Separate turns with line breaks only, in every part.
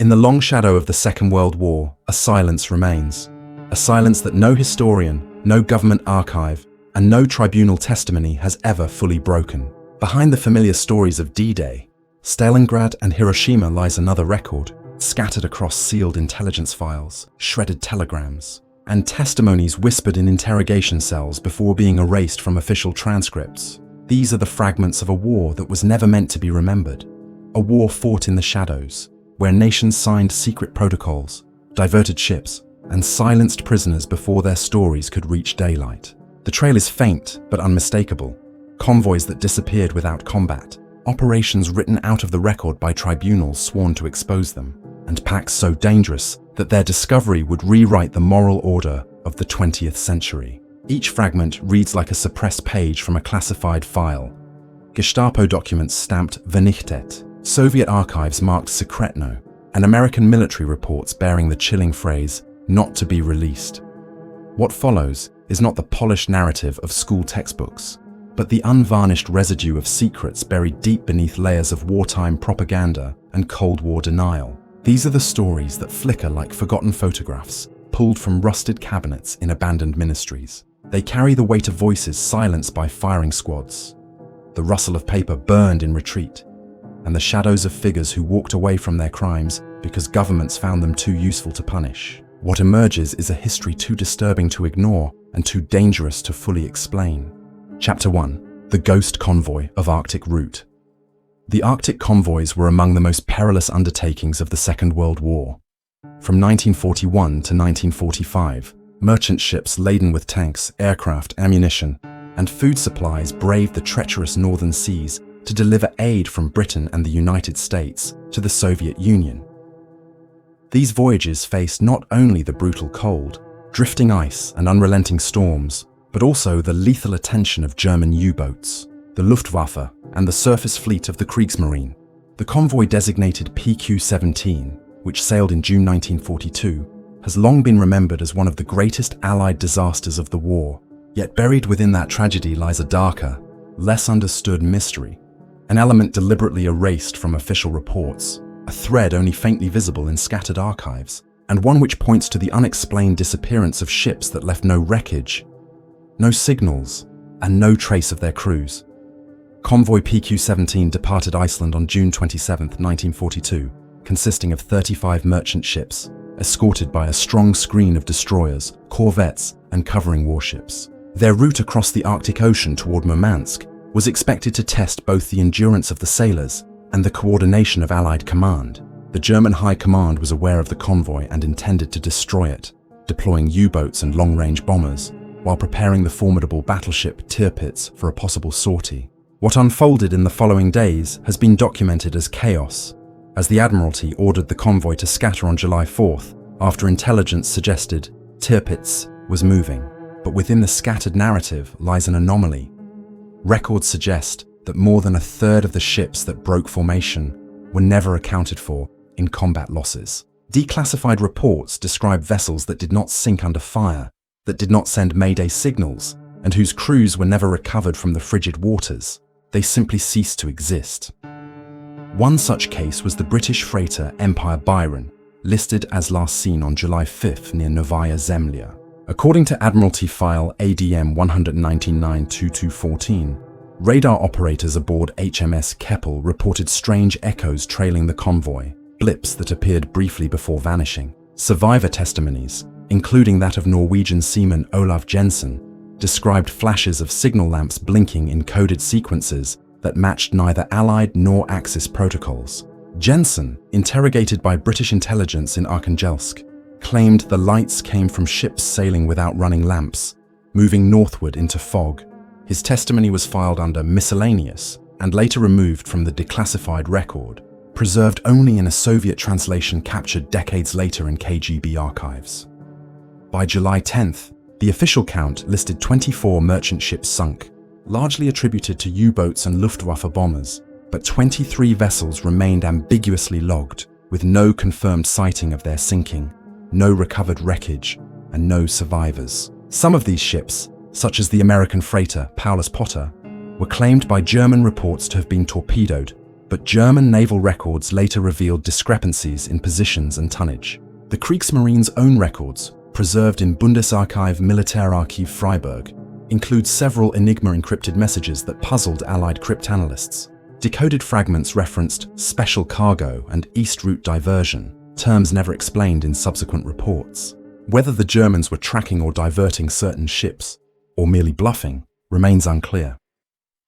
In the long shadow of the Second World War, a silence remains. A silence that no historian, no government archive, and no tribunal testimony has ever fully broken. Behind the familiar stories of D-Day, Stalingrad and Hiroshima lies another record, scattered across sealed intelligence files, shredded telegrams, and testimonies whispered in interrogation cells before being erased from official transcripts. These are the fragments of a war that was never meant to be remembered. A war fought in the shadows, where nations signed secret protocols, diverted ships, and silenced prisoners before their stories could reach daylight. The trail is faint but unmistakable. Convoys that disappeared without combat, operations written out of the record by tribunals sworn to expose them, and pacts so dangerous that their discovery would rewrite the moral order of the 20th century. Each fragment reads like a suppressed page from a classified file. Gestapo documents stamped Vernichtet, Soviet archives marked Secretno, and American military reports bearing the chilling phrase, "not to be released." What follows is not the polished narrative of school textbooks, but the unvarnished residue of secrets buried deep beneath layers of wartime propaganda and Cold War denial. These are the stories that flicker like forgotten photographs, pulled from rusted cabinets in abandoned ministries. They carry the weight of voices silenced by firing squads, the rustle of paper burned in retreat, and the shadows of figures who walked away from their crimes because governments found them too useful to punish. What emerges is a history too disturbing to ignore and too dangerous to fully explain. Chapter 1. The Ghost Convoy of Arctic Route. The Arctic convoys were among the most perilous undertakings of the Second World War. From 1941 to 1945, merchant ships laden with tanks, aircraft, ammunition, and food supplies braved the treacherous northern seas to deliver aid from Britain and the United States to the Soviet Union. These voyages faced not only the brutal cold, drifting ice and unrelenting storms, but also the lethal attention of German U-boats, the Luftwaffe, and the surface fleet of the Kriegsmarine. The convoy designated PQ-17, which sailed in June 1942, has long been remembered as one of the greatest Allied disasters of the war. Yet buried within that tragedy lies a darker, less understood mystery, an element deliberately erased from official reports, a thread only faintly visible in scattered archives, and one which points to the unexplained disappearance of ships that left no wreckage, no signals, and no trace of their crews. Convoy PQ-17 departed Iceland on June 27, 1942, consisting of 35 merchant ships, escorted by a strong screen of destroyers, corvettes, and covering warships. Their route across the Arctic Ocean toward Murmansk was expected to test both the endurance of the sailors and the coordination of Allied command. The German High Command was aware of the convoy and intended to destroy it, deploying U-boats and long-range bombers, while preparing the formidable battleship Tirpitz for a possible sortie. What unfolded in the following days has been documented as chaos, as the Admiralty ordered the convoy to scatter on July 4th after intelligence suggested Tirpitz was moving. But within the scattered narrative lies an anomaly. Records suggest that more than a third of the ships that broke formation were never accounted for in combat losses. Declassified reports describe vessels that did not sink under fire, that did not send Mayday signals, and whose crews were never recovered from the frigid waters. They simply ceased to exist. One such case was the British freighter Empire Byron, listed as last seen on July 5th near Novaya Zemlya. According to Admiralty file ADM 199-2214, radar operators aboard HMS Keppel reported strange echoes trailing the convoy, blips that appeared briefly before vanishing. Survivor testimonies, including that of Norwegian seaman Olav Jensen, described flashes of signal lamps blinking in coded sequences that matched neither Allied nor Axis protocols. Jensen, interrogated by British intelligence in Arkhangelsk, claimed the lights came from ships sailing without running lamps, moving northward into fog. His testimony was filed under miscellaneous and later removed from the declassified record, preserved only in a Soviet translation captured decades later in KGB archives. By July 10th, the official count listed 24 merchant ships sunk, largely attributed to U-boats and Luftwaffe bombers, but 23 vessels remained ambiguously logged, with no confirmed sighting of their sinking, no recovered wreckage, and no survivors. Some of these ships, such as the American freighter Paulus Potter, were claimed by German reports to have been torpedoed, but German naval records later revealed discrepancies in positions and tonnage. The Kriegsmarine's own records, preserved in Bundesarchiv Militärarchiv Freiburg, include several Enigma-encrypted messages that puzzled Allied cryptanalysts. Decoded fragments referenced special cargo and east route diversion, terms never explained in subsequent reports. Whether the Germans were tracking or diverting certain ships, or merely bluffing, remains unclear.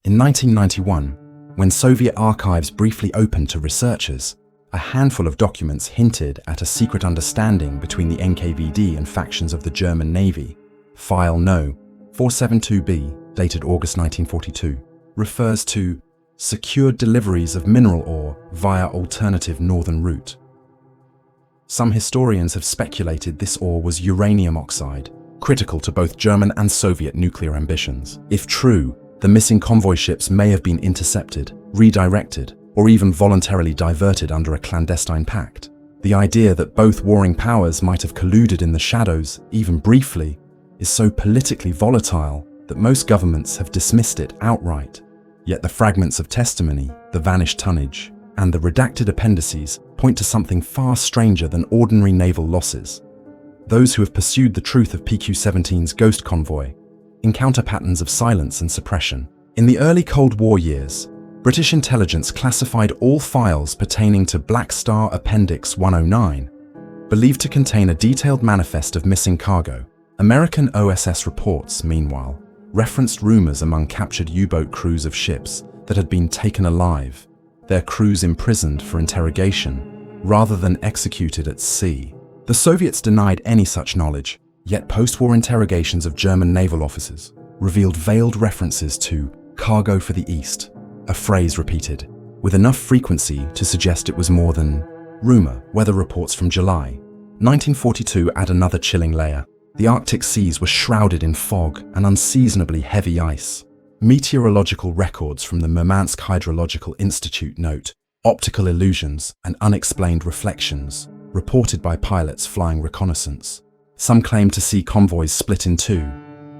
In 1991, when Soviet archives briefly opened to researchers, a handful of documents hinted at a secret understanding between the NKVD and factions of the German Navy. File No. 472b, dated August 1942, refers to secured deliveries of mineral ore via alternative northern route. Some historians have speculated this ore was uranium oxide, critical to both German and Soviet nuclear ambitions. If true, the missing convoy ships may have been intercepted, redirected, or even voluntarily diverted under a clandestine pact. The idea that both warring powers might have colluded in the shadows, even briefly, is so politically volatile that most governments have dismissed it outright. Yet the fragments of testimony, the vanished tonnage, and the redacted appendices point to something far stranger than ordinary naval losses. Those who have pursued the truth of PQ-17's ghost convoy encounter patterns of silence and suppression. In the early Cold War years, British intelligence classified all files pertaining to Black Star Appendix 109, believed to contain a detailed manifest of missing cargo. American OSS reports, meanwhile, referenced rumors among captured U-boat crews of ships that had been taken alive, their crews imprisoned for interrogation, rather than executed at sea. The Soviets denied any such knowledge, yet post-war interrogations of German naval officers revealed veiled references to cargo for the East, a phrase repeated, with enough frequency to suggest it was more than rumor. Weather reports from July 1942 add another chilling layer. The Arctic seas were shrouded in fog and unseasonably heavy ice. Meteorological records from the Murmansk Hydrological Institute note optical illusions and unexplained reflections reported by pilots flying reconnaissance. Some claim to see convoys split in two,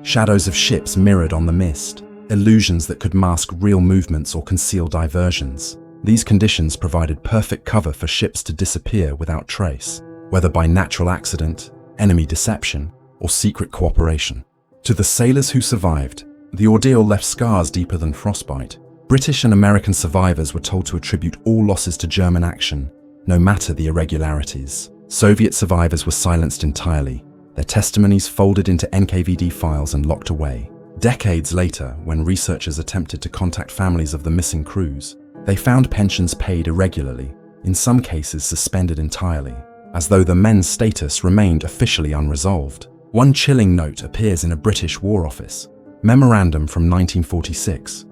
shadows of ships mirrored on the mist, illusions that could mask real movements or conceal diversions. These conditions provided perfect cover for ships to disappear without trace, whether by natural accident, enemy deception, or secret cooperation. To the sailors who survived, the ordeal left scars deeper than frostbite. British and American survivors were told to attribute all losses to German action, no matter the irregularities. Soviet survivors were silenced entirely, their testimonies folded into NKVD files and locked away. Decades later, when researchers attempted to contact families of the missing crews, they found pensions paid irregularly, in some cases suspended entirely, as though the men's status remained officially unresolved. One chilling note appears in a British War Office memorandum from 1946.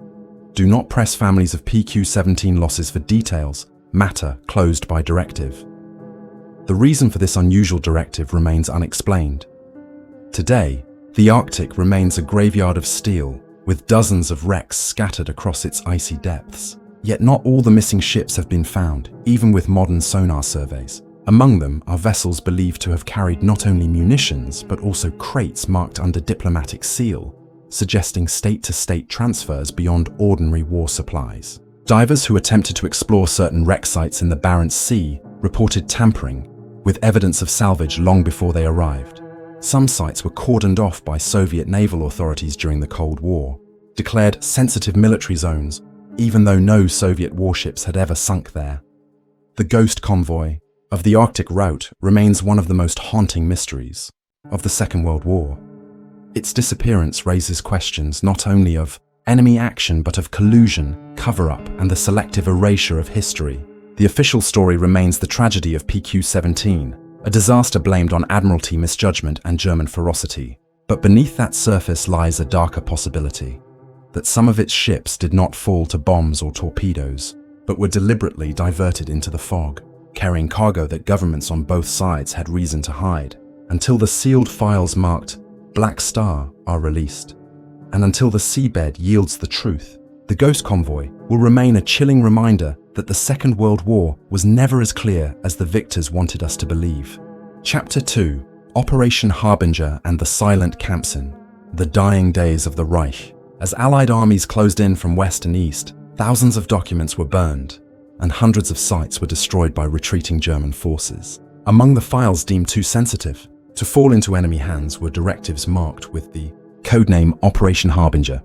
Do not press families of PQ-17 losses for details, matter closed by directive. The reason for this unusual directive remains unexplained. Today, the Arctic remains a graveyard of steel, with dozens of wrecks scattered across its icy depths. Yet not all the missing ships have been found, even with modern sonar surveys. Among them are vessels believed to have carried not only munitions, but also crates marked under diplomatic seal, suggesting state-to-state transfers beyond ordinary war supplies. Divers who attempted to explore certain wreck sites in the Barents Sea reported tampering, with evidence of salvage long before they arrived. Some sites were cordoned off by Soviet naval authorities during the Cold War, declared sensitive military zones, even though no Soviet warships had ever sunk there. The ghost convoy of the Arctic route remains one of the most haunting mysteries of the Second World War. Its disappearance raises questions not only of enemy action but of collusion, cover-up, and the selective erasure of history. The official story remains the tragedy of PQ-17, a disaster blamed on Admiralty misjudgment and German ferocity. But beneath that surface lies a darker possibility, that some of its ships did not fall to bombs or torpedoes, but were deliberately diverted into the fog, carrying cargo that governments on both sides had reason to hide, until the sealed files marked Black Star are released. And until the seabed yields the truth, the ghost convoy will remain a chilling reminder that the Second World War was never as clear as the victors wanted us to believe. Chapter 2: Operation Harbinger and the Silent Campsin. The dying days of the Reich. As Allied armies closed in from west and east, thousands of documents were burned. and hundreds of sites were destroyed by retreating German forces. Among the files deemed too sensitive to fall into enemy hands were directives marked with the codename Operation Harbinger.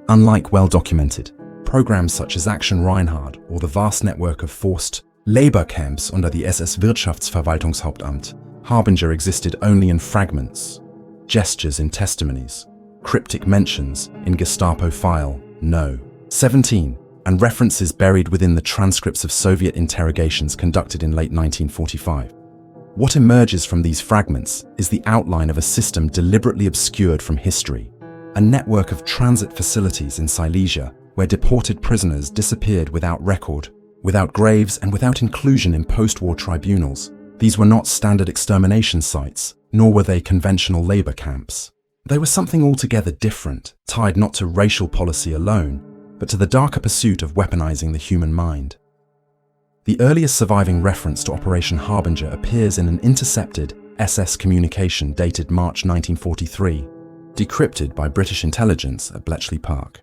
Unlike well-documented programs such as Action Reinhard or the vast network of forced labor camps under the SS Wirtschaftsverwaltungshauptamt, Harbinger existed only in fragments, gestures in testimonies, cryptic mentions in Gestapo file No. 17, and references buried within the transcripts of Soviet interrogations conducted in late 1945. What emerges from these fragments is the outline of a system deliberately obscured from history, a network of transit facilities in Silesia where deported prisoners disappeared without record, without graves, and without inclusion in post-war tribunals. These were not standard extermination sites, nor were they conventional labor camps. They were something altogether different, tied not to racial policy alone, but to the darker pursuit of weaponizing the human mind. The earliest surviving reference to Operation Harbinger appears in an intercepted SS communication dated March 1943, decrypted by British intelligence at Bletchley Park.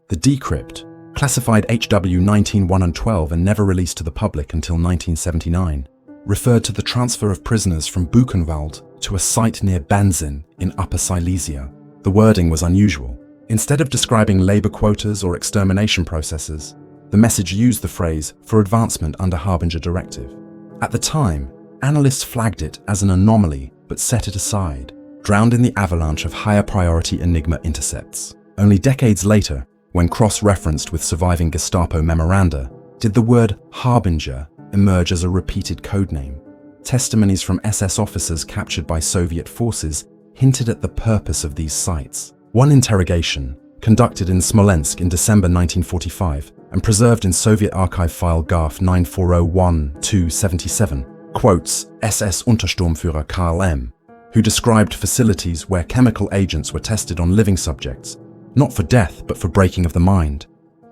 The decrypt, classified HW 19-1 and never released to the public until 1979, referred to the transfer of prisoners from Buchenwald to a site near Benzin in Upper Silesia. The wording was unusual. Instead of describing labor quotas or extermination processes, the message used the phrase "for advancement under Harbinger Directive." At the time, analysts flagged it as an anomaly but set it aside, drowned in the avalanche of higher priority Enigma intercepts. Only decades later, when cross-referenced with surviving Gestapo memoranda, did the word Harbinger emerge as a repeated codename. Testimonies from SS officers captured by Soviet forces hinted at the purpose of these sites. One interrogation, conducted in Smolensk in December 1945 and preserved in Soviet archive file GAF 9401-277, quotes SS Untersturmführer Karl M., who described facilities where chemical agents were tested on living subjects, not for death but for breaking of the mind.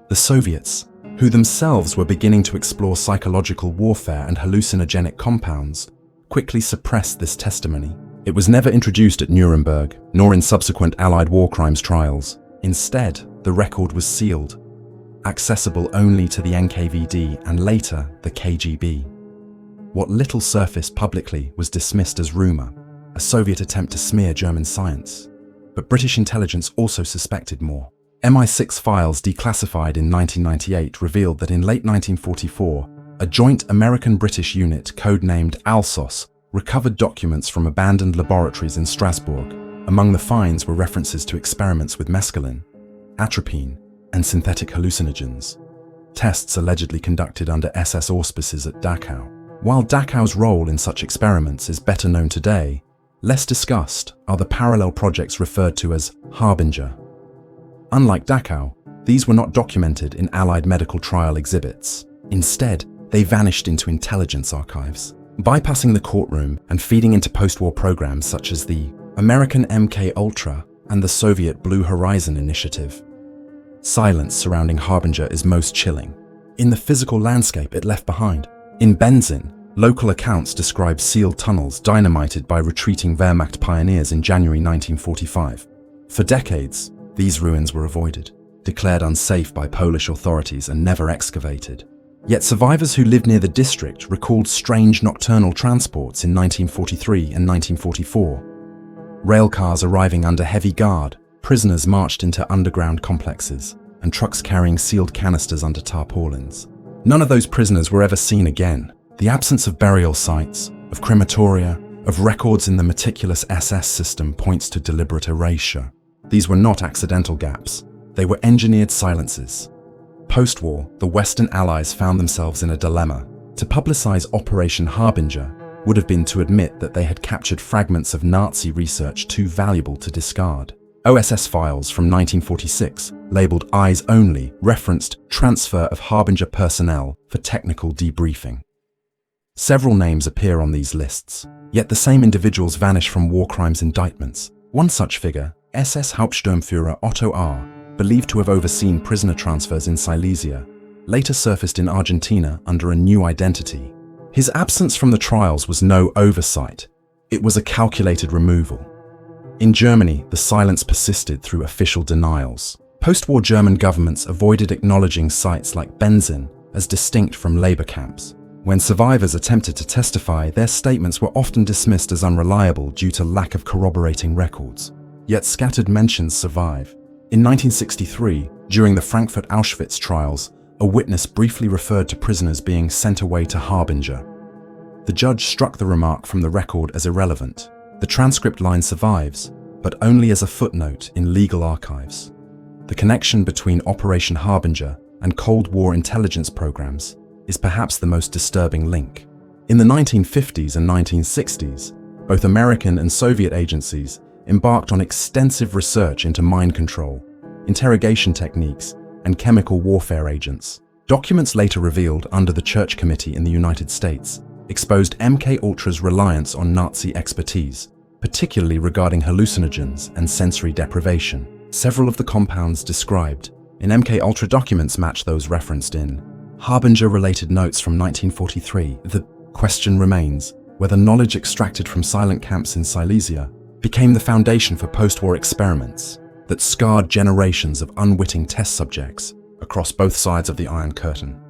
The Soviets, who themselves were beginning to explore psychological warfare and hallucinogenic compounds, quickly suppressed this testimony. It was never introduced at Nuremberg, nor in subsequent Allied war crimes trials. Instead, the record was sealed, accessible only to the NKVD and later the KGB. What little surfaced publicly was dismissed as rumor, a Soviet attempt to smear German science. But British intelligence also suspected more. MI6 files declassified in 1998 revealed that in late 1944, a joint American-British unit codenamed Alsos recovered documents from abandoned laboratories in Strasbourg. Among the finds were references to experiments with mescaline, atropine, and synthetic hallucinogens. Tests allegedly conducted under SS auspices at Dachau. While Dachau's role in such experiments is better known today, less discussed are the parallel projects referred to as Harbinger. Unlike Dachau, these were not documented in Allied medical trial exhibits. Instead, they vanished into intelligence archives, bypassing the courtroom and feeding into post-war programs such as the American MK Ultra and the Soviet Blue Horizon initiative. Silence surrounding Harbinger is most chilling. In the physical landscape it left behind. In Benzin, local accounts describe sealed tunnels dynamited by retreating Wehrmacht pioneers in January 1945. For decades, these ruins were avoided, declared unsafe by Polish authorities and never excavated. Yet survivors who lived near the district recalled strange nocturnal transports in 1943 and 1944. Railcars arriving under heavy guard, prisoners marched into underground complexes, and trucks carrying sealed canisters under tarpaulins. None of those prisoners were ever seen again. The absence of burial sites, of crematoria, of records in the meticulous SS system points to deliberate erasure. These were not accidental gaps. They were engineered silences. Post-war, the Western Allies found themselves in a dilemma. To publicize Operation Harbinger would have been to admit that they had captured fragments of Nazi research too valuable to discard. OSS files from 1946, labeled Eyes Only, referenced transfer of Harbinger personnel for technical debriefing. Several names appear on these lists, yet the same individuals vanish from war crimes indictments. One such figure, SS Hauptsturmführer Otto R., believed to have overseen prisoner transfers in Silesia, later surfaced in Argentina under a new identity. His absence from the trials was no oversight. It was a calculated removal. In Germany, the silence persisted through official denials. Post-war German governments avoided acknowledging sites like Benzin as distinct from labor camps. When survivors attempted to testify, their statements were often dismissed as unreliable due to lack of corroborating records. Yet scattered mentions survive. In 1963, during the Frankfurt Auschwitz trials, a witness briefly referred to prisoners being sent away to Harbinger. The judge struck the remark from the record as irrelevant. The transcript line survives, but only as a footnote in legal archives. The connection between Operation Harbinger and Cold War intelligence programs is perhaps the most disturbing link. In the 1950s and 1960s, both American and Soviet agencies embarked on extensive research into mind control, interrogation techniques, and chemical warfare agents. Documents later revealed under the Church Committee in the United States exposed MKUltra's reliance on Nazi expertise, particularly regarding hallucinogens and sensory deprivation. Several of the compounds described in MKUltra documents match those referenced in Harbinger-related notes from 1943. The question remains whether knowledge extracted from silent camps in Silesia became the foundation for post-war experiments that scarred generations of unwitting test subjects across both sides of the Iron Curtain.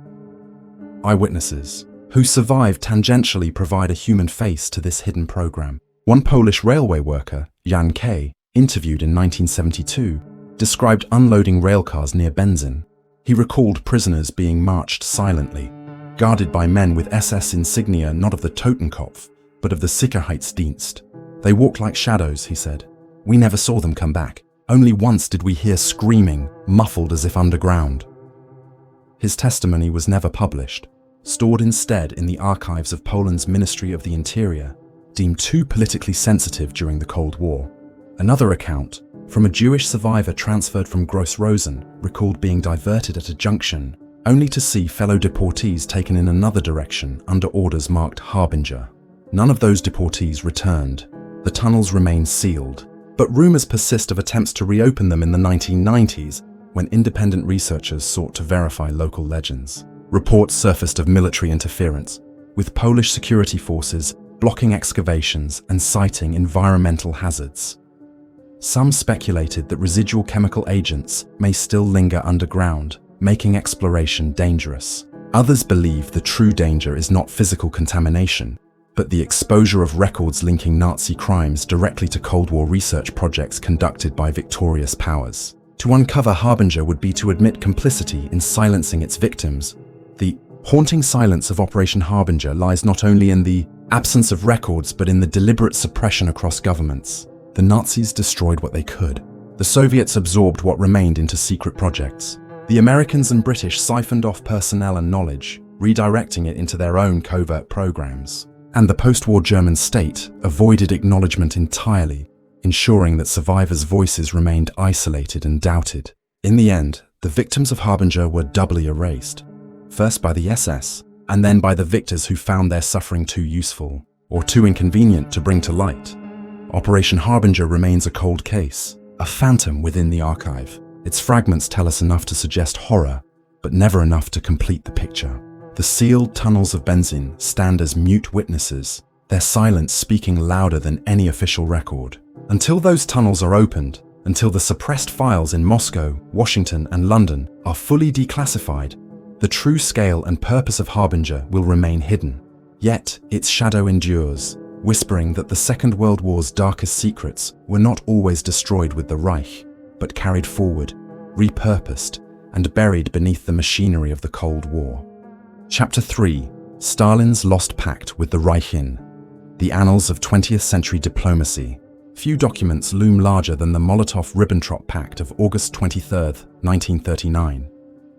Eyewitnesses who survived tangentially provide a human face to this hidden program. One Polish railway worker, Jan K., interviewed in 1972, described unloading railcars near Benzin. He recalled prisoners being marched silently, guarded by men with SS insignia not of the Totenkopf, but of the Sicherheitsdienst. They walked like shadows, he said. We never saw them come back. Only once did we hear screaming, muffled as if underground. His testimony was never published, stored instead in the archives of Poland's Ministry of the Interior, deemed too politically sensitive during the Cold War. Another account, from a Jewish survivor transferred from Gross-Rosen, recalled being diverted at a junction, only to see fellow deportees taken in another direction under orders marked Harbinger. None of those deportees returned. The tunnels remained sealed, but rumors persist of attempts to reopen them in the 1990s when independent researchers sought to verify local legends. Reports surfaced of military interference, with Polish security forces blocking excavations and citing environmental hazards. Some speculated that residual chemical agents may still linger underground, making exploration dangerous. Others believe the true danger is not physical contamination, but the exposure of records linking Nazi crimes directly to Cold War research projects conducted by victorious powers. To uncover Harbinger would be to admit complicity in silencing its victims. The haunting silence of Operation Harbinger lies not only in the absence of records, but in the deliberate suppression across governments. The Nazis destroyed what they could. The Soviets absorbed what remained into secret projects. The Americans and British siphoned off personnel and knowledge, redirecting it into their own covert programs. And the post-war German state avoided acknowledgement entirely, ensuring that survivors' voices remained isolated and doubted. In the end, the victims of Harbinger were doubly erased, first by the SS, and then by the victors who found their suffering too useful, or too inconvenient to bring to light. Operation Harbinger remains a cold case, a phantom within the archive. Its fragments tell us enough to suggest horror, but never enough to complete the picture. The sealed tunnels of Benzin stand as mute witnesses, their silence speaking louder than any official record. Until those tunnels are opened, until the suppressed files in Moscow, Washington, and London are fully declassified, the true scale and purpose of Harbinger will remain hidden. Yet, its shadow endures, whispering that the Second World War's darkest secrets were not always destroyed with the Reich, but carried forward, repurposed, and buried beneath the machinery of the Cold War. Chapter 3: Stalin's Lost Pact with the Reich. In the annals of 20th century diplomacy, few documents loom larger than the Molotov-Ribbentrop Pact of August 23, 1939.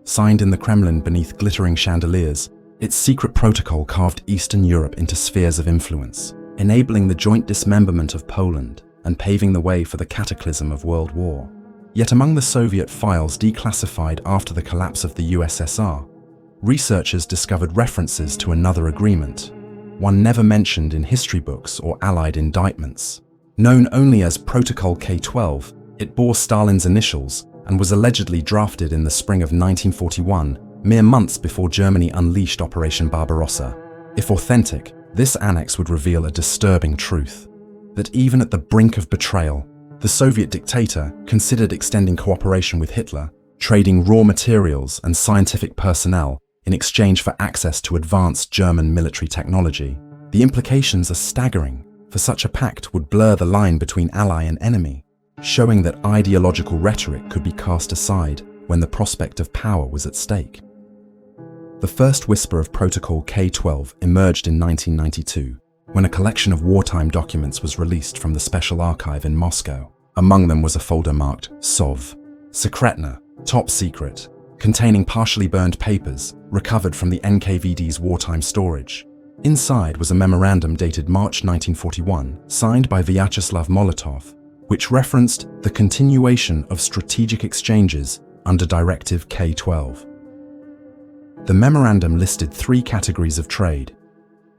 Signed in the Kremlin beneath glittering chandeliers, its secret protocol carved Eastern Europe into spheres of influence, enabling the joint dismemberment of Poland and paving the way for the cataclysm of World War. Yet among the Soviet files declassified after the collapse of the USSR, researchers discovered references to another agreement, one never mentioned in history books or Allied indictments. Known only as Protocol K-12, it bore Stalin's initials and was allegedly drafted in the spring of 1941, mere months before Germany unleashed Operation Barbarossa. If authentic, this annex would reveal a disturbing truth: that even at the brink of betrayal, the Soviet dictator considered extending cooperation with Hitler, trading raw materials and scientific personnel in exchange for access to advanced German military technology. The implications are staggering, for such a pact would blur the line between ally and enemy, showing that ideological rhetoric could be cast aside when the prospect of power was at stake. The first whisper of Protocol K-12 emerged in 1992, when a collection of wartime documents was released from the Special Archive in Moscow. Among them was a folder marked SOV, Sekretna, Top Secret, containing partially burned papers recovered from the NKVD's wartime storage. Inside was a memorandum dated March 1941, signed by Vyacheslav Molotov, which referenced the continuation of strategic exchanges under Directive K-12. The memorandum listed 3 categories of trade: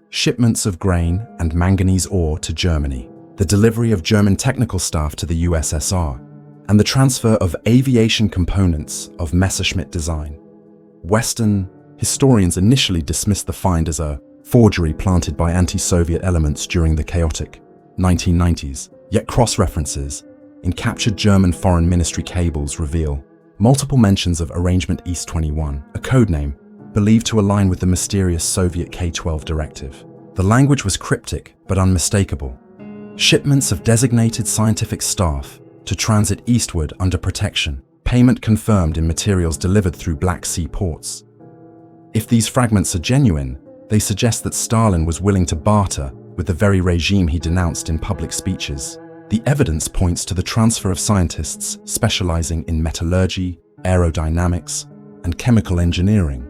shipments of grain and manganese ore to Germany, the delivery of German technical staff to the USSR, and the transfer of aviation components of Messerschmitt design. Western historians initially dismissed the find as a forgery planted by anti-Soviet elements during the chaotic 1990s, yet cross-references in captured German Foreign Ministry cables reveal multiple mentions of Arrangement East 21, a codename believed to align with the mysterious Soviet K-12 directive. The language was cryptic but unmistakable. Shipments of designated scientific staff to transit eastward under protection, payment confirmed in materials delivered through Black Sea ports. If these fragments are genuine, they suggest that Stalin was willing to barter with the very regime he denounced in public speeches. The evidence points to the transfer of scientists specializing in metallurgy, aerodynamics, and chemical engineering,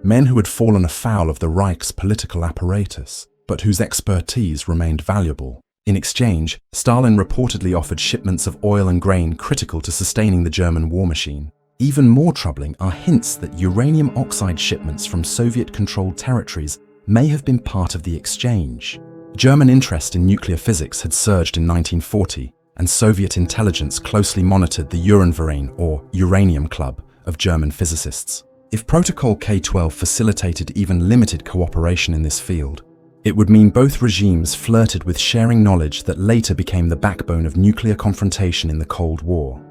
men who had fallen afoul of the Reich's political apparatus, but whose expertise remained valuable. In exchange, Stalin reportedly offered shipments of oil and grain critical to sustaining the German war machine. Even more troubling are hints that uranium oxide shipments from Soviet-controlled territories may have been part of the exchange. German interest in nuclear physics had surged in 1940, and Soviet intelligence closely monitored the Uranverein, or Uranium Club, of German physicists. If Protocol K-12 facilitated even limited cooperation in this field, it would mean both regimes flirted with sharing knowledge that later became the backbone of nuclear confrontation in the Cold War.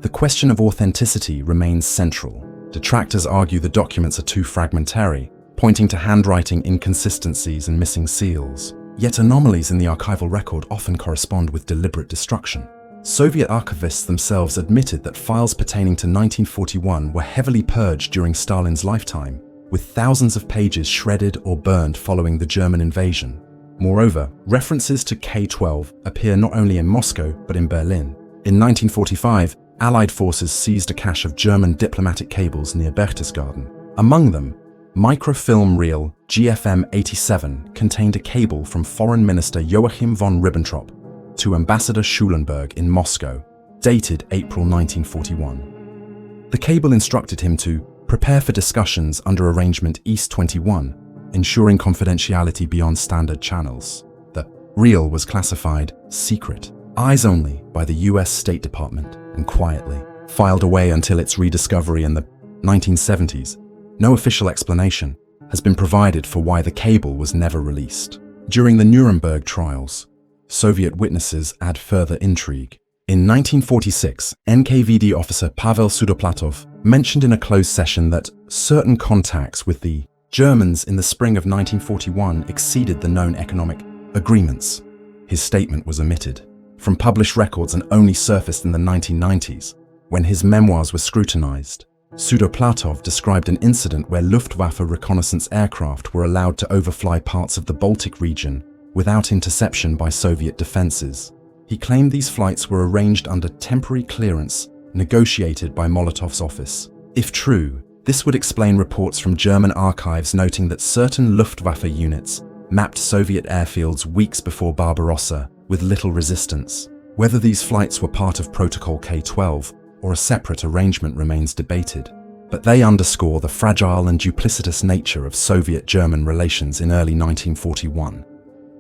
The question of authenticity remains central. Detractors argue the documents are too fragmentary, pointing to handwriting inconsistencies and missing seals. Yet anomalies in the archival record often correspond with deliberate destruction. Soviet archivists themselves admitted that files pertaining to 1941 were heavily purged during Stalin's lifetime, with thousands of pages shredded or burned following the German invasion. Moreover, references to K-12 appear not only in Moscow but in Berlin. In 1945, Allied forces seized a cache of German diplomatic cables near Berchtesgaden. Among them, microfilm reel GFM 87 contained a cable from Foreign Minister Joachim von Ribbentrop to Ambassador Schulenburg in Moscow, dated April 1941. The cable instructed him to prepare for discussions under Arrangement East 21, ensuring confidentiality beyond standard channels. The reel was classified secret, eyes only by the US State Department, and quietly filed away until its rediscovery in the 1970s. No official explanation has been provided for why the cable was never released. During the Nuremberg trials, Soviet witnesses add further intrigue. In 1946, NKVD officer Pavel Sudoplatov mentioned in a closed session that certain contacts with the Germans in the spring of 1941 exceeded the known economic agreements. His statement was omitted from published records and only surfaced in the 1990s, when his memoirs were scrutinized. Sudoplatov described an incident where Luftwaffe reconnaissance aircraft were allowed to overfly parts of the Baltic region without interception by Soviet defenses. He claimed these flights were arranged under temporary clearance negotiated by Molotov's office. If true, this would explain reports from German archives noting that certain Luftwaffe units mapped Soviet airfields weeks before Barbarossa with little resistance. Whether these flights were part of Protocol K-12 or a separate arrangement remains debated, but they underscore the fragile and duplicitous nature of Soviet-German relations in early 1941.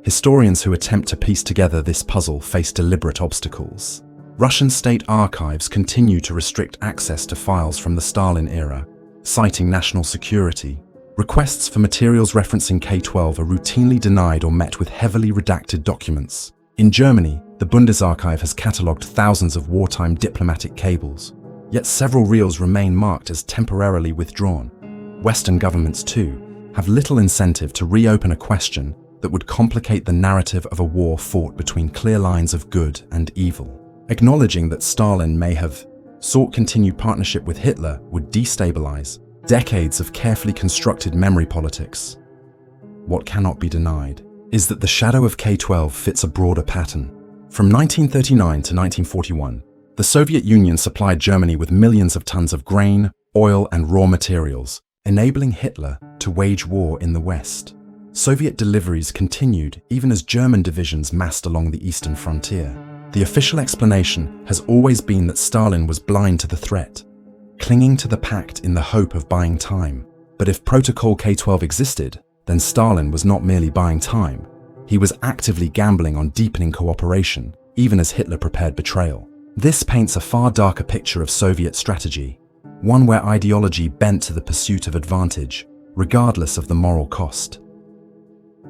Historians who attempt to piece together this puzzle face deliberate obstacles. Russian state archives continue to restrict access to files from the Stalin era, citing national security. Requests for materials referencing K-12 are routinely denied or met with heavily redacted documents. In Germany, the Bundesarchiv has catalogued thousands of wartime diplomatic cables, yet several reels remain marked as temporarily withdrawn. Western governments, too, have little incentive to reopen a question that would complicate the narrative of a war fought between clear lines of good and evil. Acknowledging that Stalin may have sought continued partnership with Hitler would destabilize decades of carefully constructed memory politics. What cannot be denied is that the shadow of K-12 fits a broader pattern. From 1939 to 1941, the Soviet Union supplied Germany with millions of tons of grain, oil, and raw materials, enabling Hitler to wage war in the West. Soviet deliveries continued even as German divisions massed along the eastern frontier. The official explanation has always been that Stalin was blind to the threat, clinging to the Pact in the hope of buying time. But if Protocol K-12 existed, then Stalin was not merely buying time. He was actively gambling on deepening cooperation, even as Hitler prepared betrayal. This paints a far darker picture of Soviet strategy, one where ideology bent to the pursuit of advantage, regardless of the moral cost.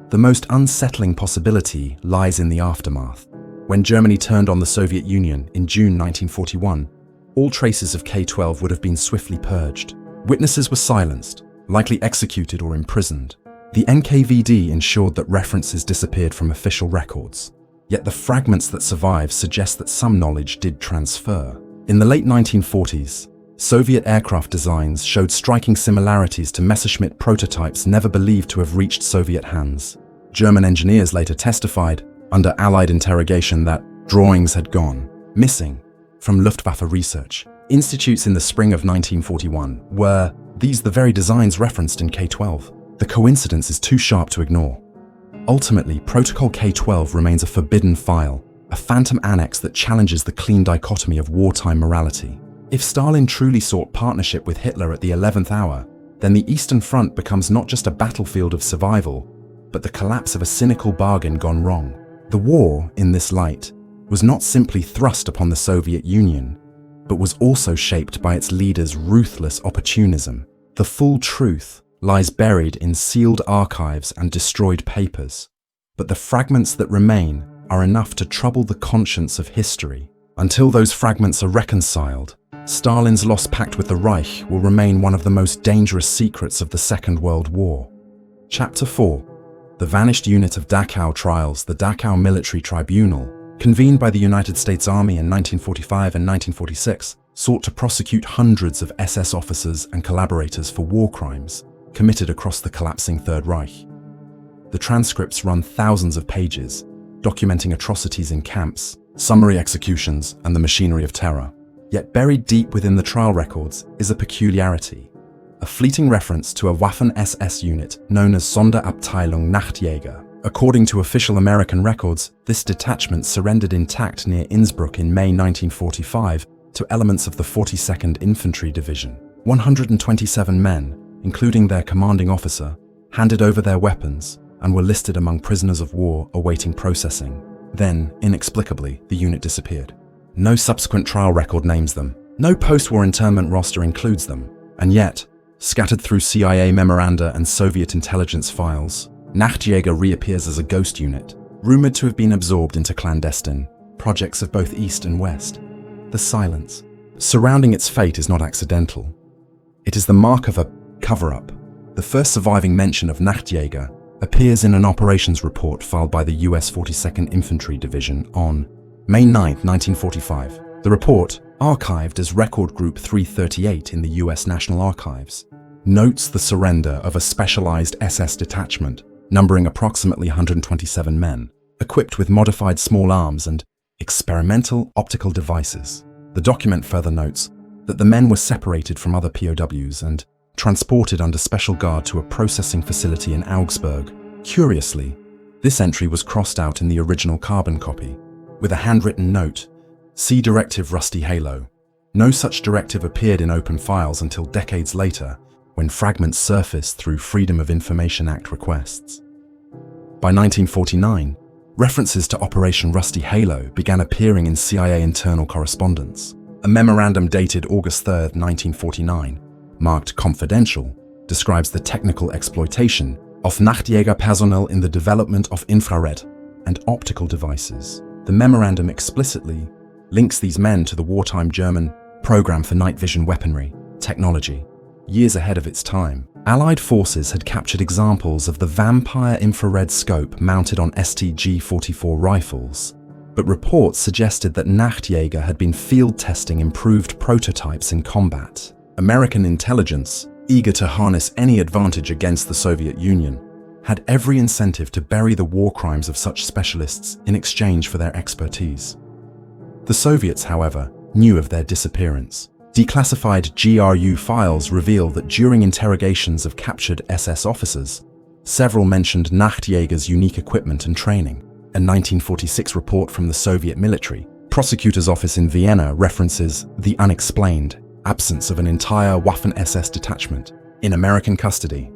The most unsettling possibility lies in the aftermath. When Germany turned on the Soviet Union in June 1941, all traces of K-12 would have been swiftly purged. Witnesses were silenced, likely executed or imprisoned. The NKVD ensured that references disappeared from official records. Yet the fragments that survive suggest that some knowledge did transfer. In the late 1940s, Soviet aircraft designs showed striking similarities to Messerschmitt prototypes never believed to have reached Soviet hands. German engineers later testified, under Allied interrogation, that drawings had gone missing from Luftwaffe research institutes in the spring of 1941. Were these the very designs referenced in K-12? The coincidence is too sharp to ignore. Ultimately, Protocol K-12 remains a forbidden file, a phantom annex that challenges the clean dichotomy of wartime morality. If Stalin truly sought partnership with Hitler at the 11th hour, then the Eastern Front becomes not just a battlefield of survival, but the collapse of a cynical bargain gone wrong. The war, in this light, was not simply thrust upon the Soviet Union, but was also shaped by its leaders' ruthless opportunism. The full truth lies buried in sealed archives and destroyed papers, but the fragments that remain are enough to trouble the conscience of history. Until those fragments are reconciled, Stalin's lost pact with the Reich will remain one of the most dangerous secrets of the Second World War. Chapter 4. The vanished unit of Dachau trials. The Dachau Military Tribunal, convened by the United States Army in 1945 and 1946, sought to prosecute hundreds of SS officers and collaborators for war crimes committed across the collapsing Third Reich. The transcripts run thousands of pages, documenting atrocities in camps, summary executions, and the machinery of terror. Yet buried deep within the trial records is a peculiarity, a fleeting reference to a Waffen-SS unit known as Sonderabteilung Nachtjäger. According to official American records, this detachment surrendered intact near Innsbruck in May 1945 to elements of the 42nd Infantry Division. 127 men, including their commanding officer, handed over their weapons and were listed among prisoners of war awaiting processing. Then, inexplicably, the unit disappeared. No subsequent trial record names them. No post-war internment roster includes them. And yet, scattered through CIA memoranda and Soviet intelligence files, Nachtjäger reappears as a ghost unit, rumored to have been absorbed into clandestine projects of both East and West. The silence surrounding its fate is not accidental. It is the mark of a cover-up. The first surviving mention of Nachtjäger appears in an operations report filed by the US 42nd Infantry Division on May 9, 1945. The report, archived as Record Group 338 in the US National Archives, notes the surrender of a specialized SS detachment numbering approximately 127 men, equipped with modified small arms and experimental optical devices. The document further notes that the men were separated from other POWs and transported under special guard to a processing facility in Augsburg. Curiously, this entry was crossed out in the original carbon copy, with a handwritten note, "See Directive Rusty Halo." No such directive appeared in open files until decades later, when fragments surfaced through Freedom of Information Act requests. By 1949, references to Operation Rusty Halo began appearing in CIA internal correspondence. A memorandum dated August 3, 1949, marked confidential, describes the technical exploitation of Nachtjäger personnel in the development of infrared and optical devices. The memorandum explicitly links these men to the wartime German program for night vision weaponry technology, years ahead of its time. Allied forces had captured examples of the vampire infrared scope mounted on STG-44 rifles, but reports suggested that Nachtjäger had been field testing improved prototypes in combat. American intelligence, eager to harness any advantage against the Soviet Union, had every incentive to bury the war crimes of such specialists in exchange for their expertise. The Soviets, however, knew of their disappearance. Declassified GRU files reveal that during interrogations of captured SS officers, several mentioned Nachtjäger's unique equipment and training. A 1946 report from the Soviet military prosecutor's office in Vienna references the unexplained absence of an entire Waffen-SS detachment in American custody.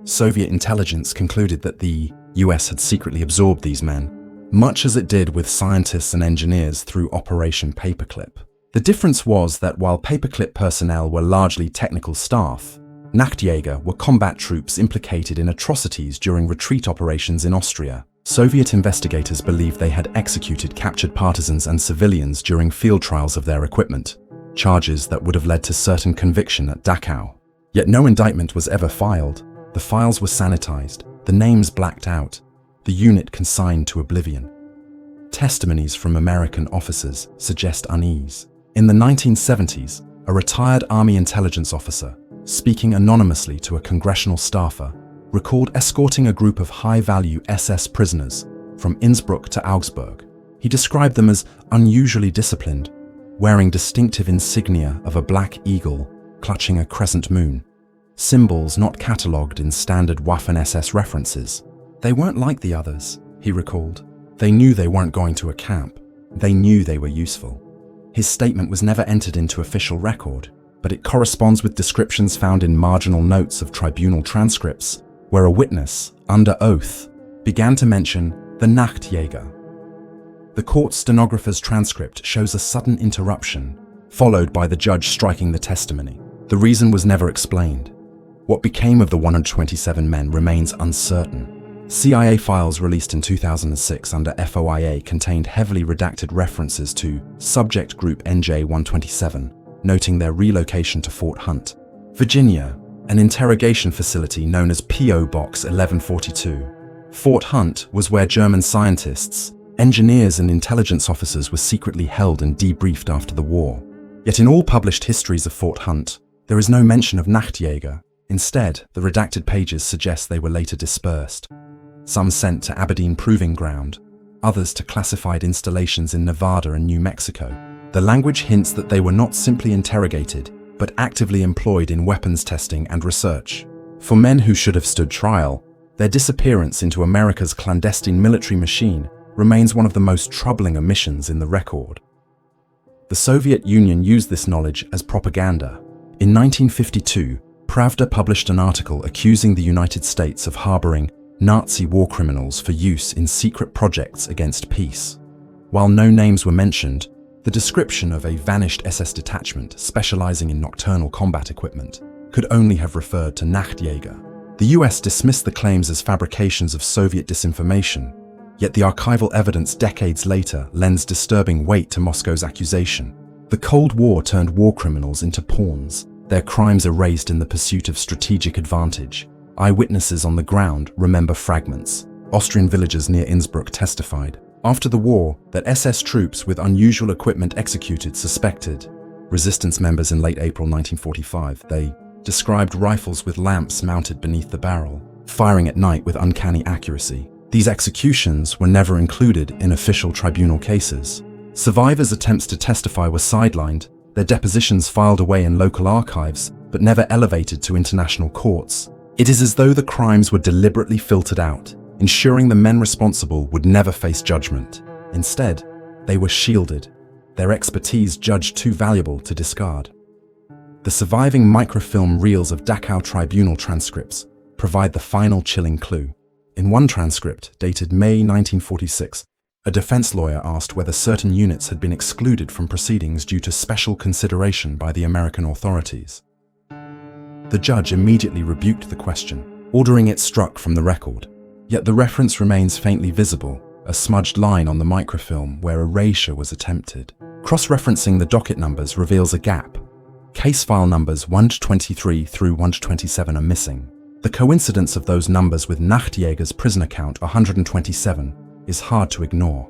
Soviet intelligence concluded that the US had secretly absorbed these men, much as it did with scientists and engineers through Operation Paperclip. The difference was that while Paperclip personnel were largely technical staff, Nachtjäger were combat troops implicated in atrocities during retreat operations in Austria. Soviet investigators believed they had executed captured partisans and civilians during field trials of their equipment, charges that would have led to certain conviction at Dachau. Yet no indictment was ever filed. The files were sanitized, the names blacked out, the unit consigned to oblivion. Testimonies from American officers suggest unease. In the 1970s, a retired Army intelligence officer, speaking anonymously to a congressional staffer, recalled escorting a group of high-value SS prisoners from Innsbruck to Augsburg. He described them as unusually disciplined, wearing distinctive insignia of a black eagle clutching a crescent moon, symbols not catalogued in standard Waffen-SS references. They weren't like the others, he recalled. They knew they weren't going to a camp. They knew they were useful. His statement was never entered into official record, but it corresponds with descriptions found in marginal notes of tribunal transcripts, where a witness, under oath, began to mention the Nachtjäger. The court stenographer's transcript shows a sudden interruption, followed by the judge striking the testimony. The reason was never explained. What became of the 127 men remains uncertain. CIA files released in 2006 under FOIA contained heavily redacted references to Subject Group NJ-127, noting their relocation to Fort Hunt, Virginia, an interrogation facility known as P.O. Box 1142. Fort Hunt was where German scientists, engineers and intelligence officers were secretly held and debriefed after the war. Yet in all published histories of Fort Hunt, there is no mention of Nachtjäger. Instead, the redacted pages suggest they were later dispersed. Some sent to Aberdeen Proving Ground, others to classified installations in Nevada and New Mexico. The language hints that they were not simply interrogated, but actively employed in weapons testing and research. For men who should have stood trial, their disappearance into America's clandestine military machine remains one of the most troubling omissions in the record. The Soviet Union used this knowledge as propaganda. In 1952, Pravda published an article accusing the United States of harboring Nazi war criminals for use in secret projects against peace. While no names were mentioned, the description of a vanished SS detachment specializing in nocturnal combat equipment could only have referred to Nachtjäger. The US dismissed the claims as fabrications of Soviet disinformation, yet the archival evidence decades later lends disturbing weight to Moscow's accusation. The Cold War turned war criminals into pawns, their crimes erased in the pursuit of strategic advantage. Eyewitnesses on the ground remember fragments. Austrian villagers near Innsbruck testified, after the war, that SS troops with unusual equipment executed suspected resistance members in late April 1945. They described rifles with lamps mounted beneath the barrel, firing at night with uncanny accuracy. These executions were never included in official tribunal cases. Survivors' attempts to testify were sidelined, their depositions filed away in local archives, but never elevated to international courts. It is as though the crimes were deliberately filtered out, ensuring the men responsible would never face judgment. Instead, they were shielded, their expertise judged too valuable to discard. The surviving microfilm reels of Dachau tribunal transcripts provide the final chilling clue. In one transcript, dated May 1946, a defense lawyer asked whether certain units had been excluded from proceedings due to special consideration by the American authorities. The judge immediately rebuked the question, ordering it struck from the record. Yet the reference remains faintly visible, a smudged line on the microfilm where erasure was attempted. Cross-referencing the docket numbers reveals a gap. Case file numbers 123 through 127 are missing. The coincidence of those numbers with Nachtjäger's prisoner count 127 is hard to ignore.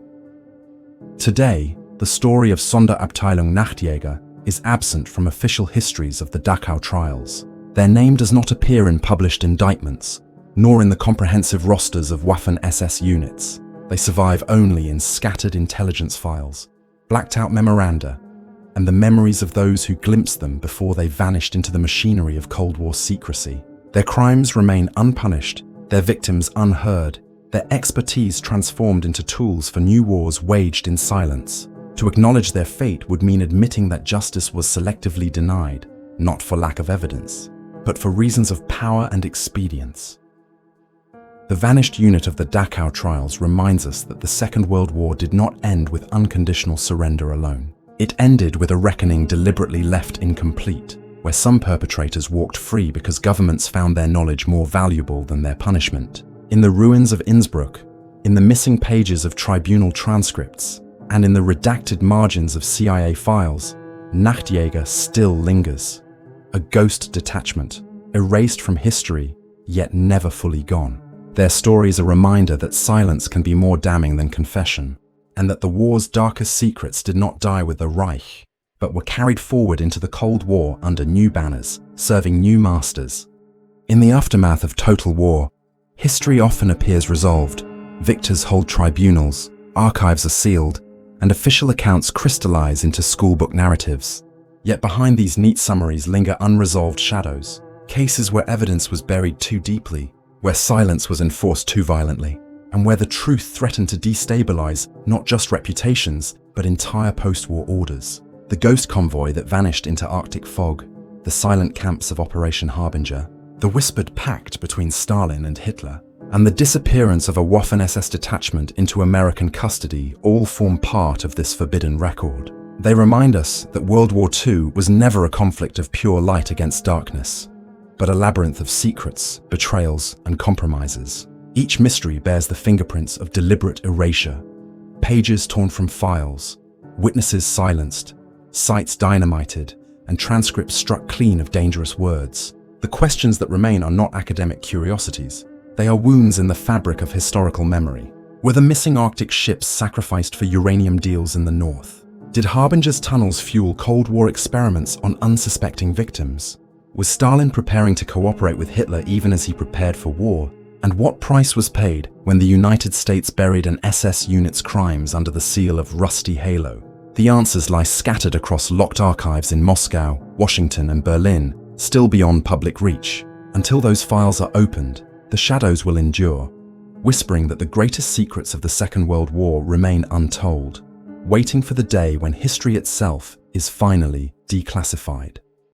Today, the story of Sonderabteilung Nachtjäger is absent from official histories of the Dachau trials. Their name does not appear in published indictments, nor in the comprehensive rosters of Waffen-SS units. They survive only in scattered intelligence files, blacked-out memoranda, and the memories of those who glimpsed them before they vanished into the machinery of Cold War secrecy. Their crimes remain unpunished, their victims unheard, their expertise transformed into tools for new wars waged in silence. To acknowledge their fate would mean admitting that justice was selectively denied, not for lack of evidence, but for reasons of power and expedience. The vanished unit of the Dachau trials reminds us that the Second World War did not end with unconditional surrender alone. It ended with a reckoning deliberately left incomplete, where some perpetrators walked free because governments found their knowledge more valuable than their punishment. In the ruins of Innsbruck, in the missing pages of tribunal transcripts, and in the redacted margins of CIA files, Nachtjäger still lingers. A ghost detachment, erased from history, yet never fully gone. Their story is a reminder that silence can be more damning than confession, and that the war's darkest secrets did not die with the Reich, but were carried forward into the Cold War under new banners, serving new masters. In the aftermath of total war, history often appears resolved. Victors hold tribunals, archives are sealed, and official accounts crystallize into schoolbook narratives. Yet behind these neat summaries linger unresolved shadows, cases where evidence was buried too deeply, where silence was enforced too violently, and where the truth threatened to destabilize not just reputations, but entire post-war orders. The ghost convoy that vanished into Arctic fog, the silent camps of Operation Harbinger, the whispered pact between Stalin and Hitler, and the disappearance of a Waffen-SS detachment into American custody all form part of this forbidden record. They remind us that World War II was never a conflict of pure light against darkness, but a labyrinth of secrets, betrayals, and compromises. Each mystery bears the fingerprints of deliberate erasure, pages torn from files, witnesses silenced, sites dynamited, and transcripts struck clean of dangerous words. The questions that remain are not academic curiosities. They are wounds in the fabric of historical memory. Were the missing Arctic ships sacrificed for uranium deals in the north? Did Harbinger's tunnels fuel Cold War experiments on unsuspecting victims? Was Stalin preparing to cooperate with Hitler even as he prepared for war? And what price was paid when the United States buried an SS unit's crimes under the seal of Rusty Halo? The answers lie scattered across locked archives in Moscow, Washington, and Berlin, still beyond public reach. Until those files are opened, the shadows will endure, whispering that the greatest secrets of the Second World War remain untold, waiting for the day when history itself is finally declassified.